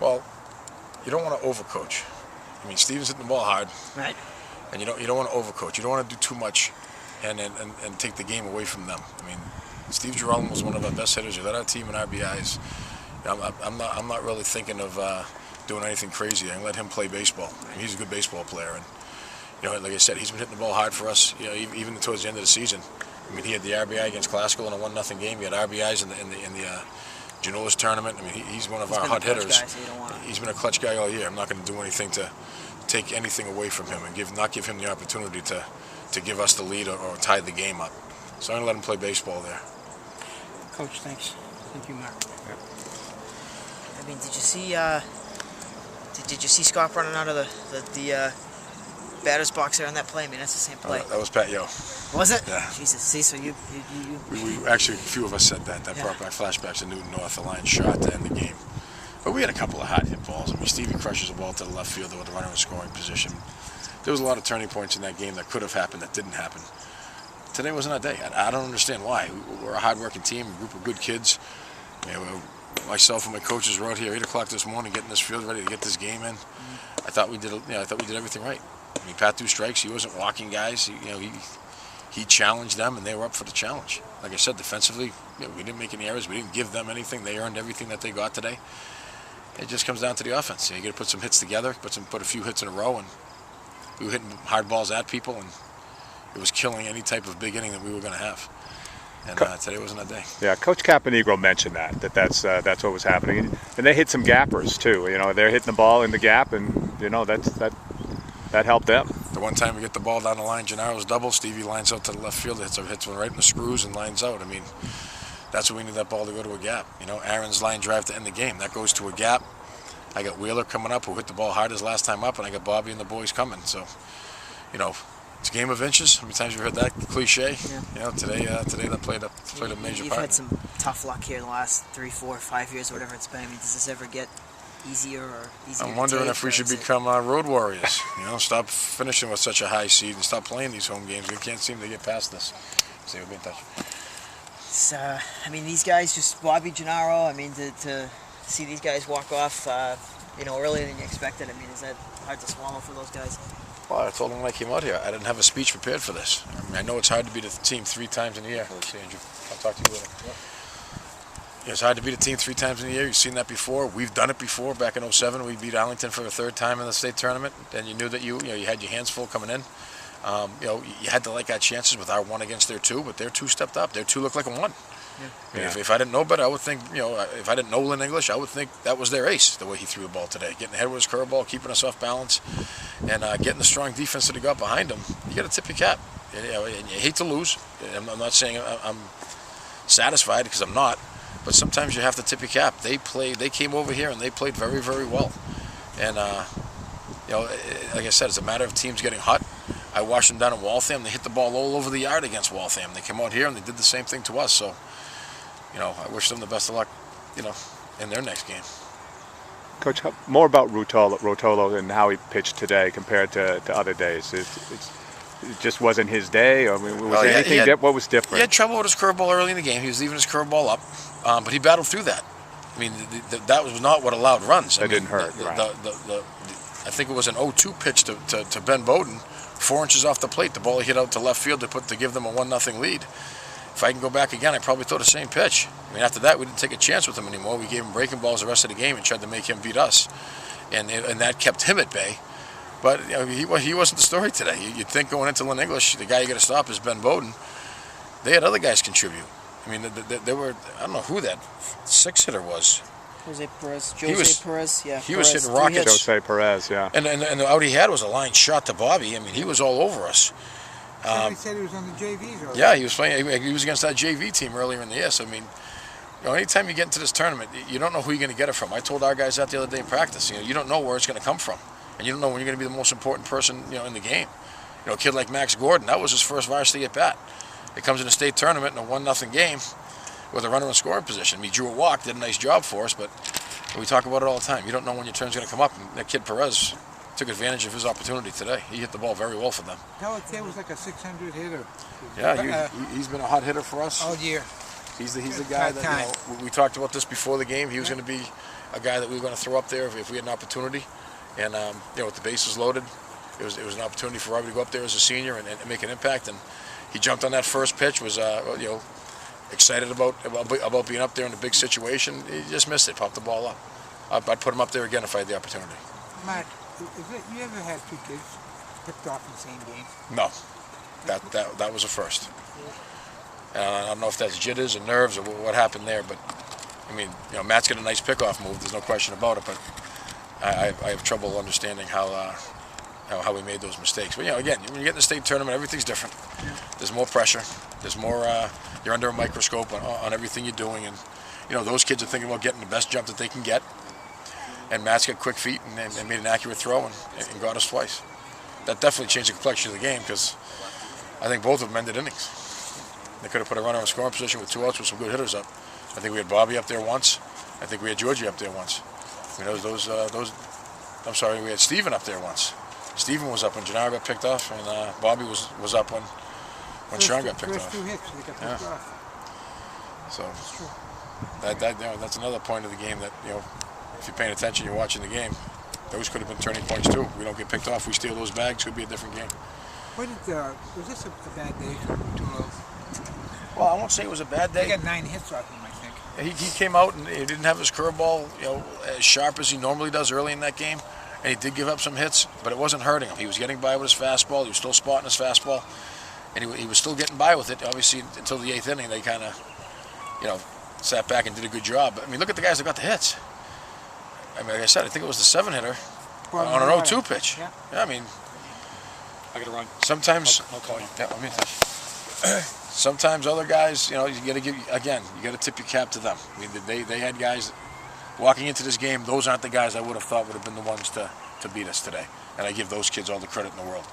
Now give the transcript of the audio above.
Well, you don't want to overcoach. I mean, Steven's hitting the ball hard, Right. and you don't want to overcoach. You don't want to do too much, and take the game away from them. I mean, Steve Geraldo was one of our best hitters. He led our team in RBIs. I'm not really thinking of doing anything crazy. I can let him play baseball. I mean, he's a good baseball player, and like I said, he's been hitting the ball hard for us. Even towards the end of the season. I mean, he had the RBI against Classical in a 1-0 game. He had RBIs in the Janolas tournament. I mean, he's one of our hot hitters. He's been a clutch guy all year. I'm not going to do anything to take anything away from him and not give him the opportunity to give us the lead or tie the game up. So I'm going to let him play baseball there. Coach, thanks. Thank you, Mark. Yeah. I mean, did you see Scott running out of the batter's box there on that play? I mean, that's the same play. That was Pat Yo. Was it? Yeah. Jesus. See, so you. We actually, a few of us said that. That brought back flashbacks to Newton North, the line shot to end the game. But we had a couple of hot hit balls. I mean, Stevie crushes a ball to the left field with the runner in scoring position. There was a lot of turning points in that game that could have happened that didn't happen. Today wasn't our day. I don't understand why. We're a hard-working team, a group of good kids. Myself and my coaches were out here 8 o'clock this morning getting this field ready to get this game in. I thought we did everything right. I mean, Pat threw strikes. He wasn't walking guys. He challenged them, and they were up for the challenge. Like I said, defensively, we didn't make any errors. We didn't give them anything. They earned everything that they got today. It just comes down to the offense. You got to put some hits together, put a few hits in a row, and we were hitting hard balls at people, and it was killing any type of big inning that we were going to have. And today wasn't a day. Yeah, Coach Caponegro mentioned that's what was happening, and they hit some gappers too. They're hitting the ball in the gap, and that helped them. The one time we get the ball down the line, Gennaro's double, Stevie lines out to the left field, hits one right in the screws and lines out. I mean, that's what we need that ball to go to a gap. Aaron's line drive to end the game, that goes to a gap. I got Wheeler coming up who hit the ball hard his last time up, and I got Bobby and the boys coming. So, it's a game of inches. How many times have you heard that cliche? Yeah. Today that played a major part. You've had some tough luck here the last 3, 4, 5 years, or whatever it's been. I mean, does this ever get easier or easier? I'm wondering if we should become road warriors. Stop finishing with such a high seed and stop playing these home games. We can't seem to get past this. So we'll be in touch. I mean, these guys, just Bobby, Gennaro. I mean, to see these guys walk off, earlier than you expected. I mean, is that hard to swallow for those guys? Well, I told them when I came out here, I didn't have a speech prepared for this. I mean, I know it's hard to beat a team 3 times in a year. See, Andrew, I'll talk to you later. Yep. It's hard to beat a team 3 times in a year. You've seen that before. We've done it before. Back in '07, we beat Arlington for the 3rd time in the state tournament, and you knew that you had your hands full coming in. You had to like our chances with our 1 against their 2, but their 2 stepped up. Their 2 looked like a 1. Yeah. I mean, if I didn't know better, I would think, if I didn't know Lynn English, I would think that was their ace, the way he threw the ball today. Getting ahead with his curveball, keeping us off balance, and getting the strong defense that he got behind him. You got to tip your cap. And you hate to lose. I'm not saying I'm satisfied, because I'm not, but sometimes you have to tip your cap. They came over here and they played very, very well. And, like I said, it's a matter of teams getting hot. I watched them down in Waltham. They hit the ball all over the yard against Waltham. They came out here and they did the same thing to us. So, I wish them the best of luck, in their next game. Coach, more about Rotolo and how he pitched today compared to other days. It just wasn't his day. I mean, was there anything what was different? He had trouble with his curveball early in the game. He was leaving his curveball up, but he battled through that. I mean, that was not what allowed runs. That didn't hurt. Right. I think it was an 0-2 pitch to Ben Bowden, 4 inches off the plate. The ball he hit out to left field to give them a 1-0 lead. If I can go back again, I'd probably throw the same pitch. I mean, after that, we didn't take a chance with him anymore. We gave him breaking balls the rest of the game and tried to make him beat us, and that kept him at bay. But he wasn't the story today. You'd think going into Lynn English, the guy you got to stop is Ben Bowden. They had other guys contribute. I mean, they were, I don't know who that 6-hitter was. Jose Perez. Yeah. He was hitting rockets. Jose Perez, yeah. And the out he had was a line shot to Bobby. I mean, he was all over us. He said he was on the JVs already. Yeah, he was playing. He was against that JV team earlier in the year. So I mean, anytime you get into this tournament, you don't know who you're going to get it from. I told our guys that the other day in practice. You don't know where it's going to come from, and you don't know when you're going to be the most important person, in the game. A kid like Max Gordon, that was his first varsity at bat. It comes in a state tournament in a 1-0 game with a runner in scoring position. I mean, he drew a walk, did a nice job for us, but we talk about it all the time. You don't know when your turn's going to come up. And that kid Perez took advantage of his opportunity today. He hit the ball very well for them. Pelletier was like a 600 hitter. Yeah, he's been a hot hitter for us all year. He's the guy that we talked about this before the game. He was going to be a guy that we were going to throw up there if we had an opportunity. And with the bases loaded, it was an opportunity for Robbie to go up there as a senior and make an impact. And he jumped on that first pitch. Was excited about being up there in a big situation. He just missed it. Popped the ball up. I'd put him up there again if I had the opportunity. Matt, you ever had two kids picked off in the same game? No, that was a first. I don't know if that's jitters or nerves or what happened there, but I mean, Matt's got a nice pickoff move. There's no question about it. But I have trouble understanding how we made those mistakes. But again, when you get in the state tournament, everything's different. There's more pressure. There's more. You're under a microscope on everything you're doing, and those kids are thinking about getting the best jump that they can get. And Matt's got quick feet and made an accurate throw and got us twice. That definitely changed the complexion of the game because I think both of them ended innings. They could have put a runner in scoring position with 2 outs with some good hitters up. I think we had Bobby up there once. I think we had Georgie up there once. I'm sorry, we had Steven up there once. Steven was up when Gennaro got picked off, and Bobby was up when Sean got picked off. First 2 hits, they got picked off. So that's another point of the game that if you're paying attention, you're watching the game. Those could have been turning points too. We don't get picked off. We steal those bags. Could be a different game. Was this a bad day for Ruotolo? Well, I won't say it was a bad day. He got 9 hits off him, I think. He came out and he didn't have his curveball, as sharp as he normally does early in that game, and he did give up some hits, but it wasn't hurting him. He was getting by with his fastball. He was still spotting his fastball, and he was still getting by with it. Obviously, until the 8th inning, they kind of, sat back and did a good job. But I mean, look at the guys that got the hits. I mean, like I said, I think it was the 7-hitter on an 0-2 pitch. Yeah. I mean, I gotta run. sometimes I'll call you. Yeah, sometimes other guys, you got to tip your cap to them. I mean, they had guys walking into this game. Those aren't the guys I would have thought would have been the ones to beat us today, and I give those kids all the credit in the world.